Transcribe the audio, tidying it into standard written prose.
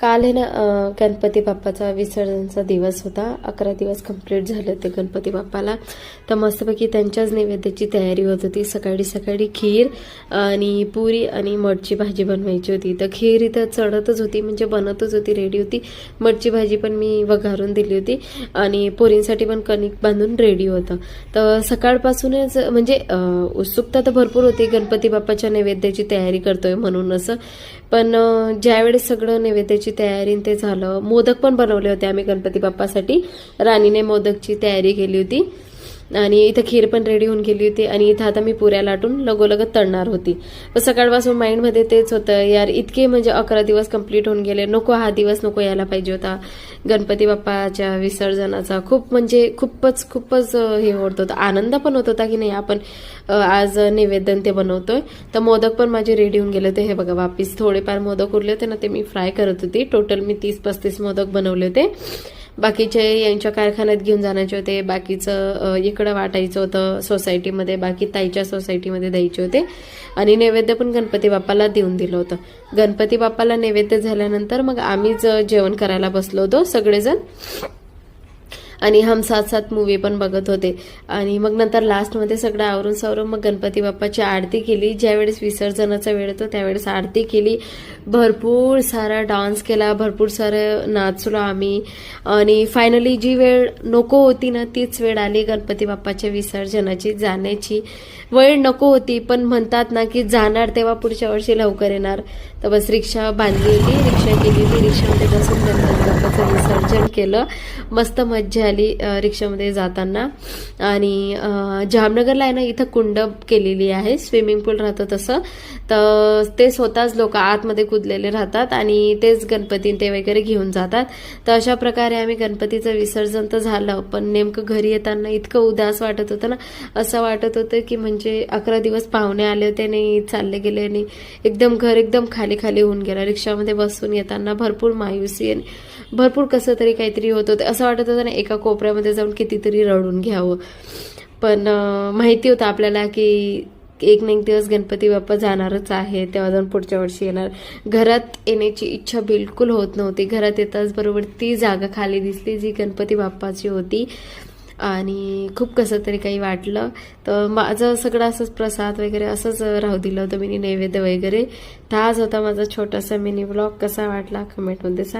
काल आहे ना गणपती बाप्पाचा विसर्जनचा दिवस होता. 11 दिवस कंप्लीट झाले ते गणपती बाप्पाला. तर मस्तपैकी त्यांच्याच नैवेद्याची तयारी होत होती. सकाळी सकाळी खीर आणि पुरी आणि मठची भाजी बनवायची होती. तर खीर इथं चढतच होती, म्हणजे बनतच होती, रेडी होती. मठची भाजी पण मी वघारून दिली होती आणि पुरींसाठी पण कणिक बांधून रेडी होतं. तर सकाळपासूनच म्हणजे उत्सुकता तर भरपूर होती, गणपती बाप्पाच्या नैवेद्याची तयारी करतोय म्हणून असं. पण ज्यावेळेस सगळं नैवेद्याची तयारी ते झालं, मोदक पण बनवले होते आम्ही गणपती बाप्पासाठी. राणीने मोदकची तयारी केली होती आणि इथं खीर पण रेडी होऊन गेली होती आणि इथं आता मी पुऱ्या लाटून लगोलगत तळणार होती. पण सकाळपासून माइंडमध्ये तेच होतं, यार इतके म्हणजे 11 दिवस कंप्लीट होऊन गेले, नको हा दिवस नको यायला पाहिजे होता गणपती बाप्पाच्या विसर्जनाचा. खूपच हे होत होतं, आनंद पण होत होता की नाही आपण आज नैवेद्य ते बनवतोय. तर मोदक पण माझे रेडी होऊन गेले होते. हे बघा, वापिस थोडेफार मोदक उरले होते ना, ते मी फ्राय करत होती. टोटल मी 30-35 मोदक बनवले होते. बाकीचे यांच्या कारखान्यात घेऊन जाण्याचे होते, बाकीचं इकडं वाटायचं होतं सोसायटीमध्ये, बाकी ताईच्या सोसायटीमध्ये द्यायचे होते आणि नैवेद्य पण गणपती बाप्पाला देऊन दिलं होतं. गणपती बाप्पाला नैवेद्य झाल्यानंतर मग आम्हीच जेवण करायला बसलो होतो सगळेजण आणि हम साथ साथ मूवी पण बघत होते. आणि मग नंतर लास्टमध्ये सगळं आवरून सावरून मग गणपती बाप्पाची आरती केली. ज्यावेळेस विसर्जनाचा वेळ येतो त्यावेळेस आरती केली, भरपूर सारा डान्स केला, भरपूर सारं नाचलो आम्ही. आणि फायनली जी वेळ नको होती ना तीच वेळ आली गणपती बाप्पाच्या विसर्जनाची. जाण्याची वेळ नको होती, पण म्हणतात ना की जाणार तेव्हा पुढच्या वर्षी लवकर येणार. तर बस रिक्षा बांधली होती, रिक्षा केली होती, रिक्षामध्ये बसून गणपती बाप्पाचं विसर्जन केलं. मस्त मज्जा आली रिक्षामध्ये जाताना. आणि जामनगरला आहे ना इथं कुंड केलेली आहे, स्विमिंग पूल राहतं तसं. तर ते स्वतःच लोक आतमध्ये कुदलेले राहतात आणि तेच गणपती ते वगैरे घेऊन जातात. तर अशा प्रकारे आम्ही गणपतीचं विसर्जन तर झालं, पण नेमकं घरी येताना इतकं उदास वाटत होतं ना, असं वाटत होतं की म्हणजे 11 दिवस पाहुणे आले होते नाही, चालले गेले नाही, एकदम घर एकदम खाली खाली होऊन गेलं. रिक्षामध्ये बसून येताना भरपूर मायुसी आणि भरपूर कसं तरी काहीतरी होत होतं. असं वाटत होतं ना एका कोपऱ्यामध्ये जाऊन कितीतरी रडून घ्यावं. पण माहिती होतं आपल्याला की एक ना एक दिवस गणपती बाप्पा जाणारच आहे, तेव्हा जाऊन पुढच्या वर्षी येणार. घरात येण्याची इच्छा बिलकुल होत नव्हती. घरात येताच बरोबर ती जागा खाली दिसली जी गणपती बाप्पाची होती आणि खूप कसं तरी काही वाटलं. तर माझं सगळं असंच प्रसाद वगैरे असंच राहू दिलं होतं मी, नैवेद्य वगैरे. तर आज होता माझा छोटासा मिनी ब्लॉग. कसा वाटला कमेंटमध्ये सांग.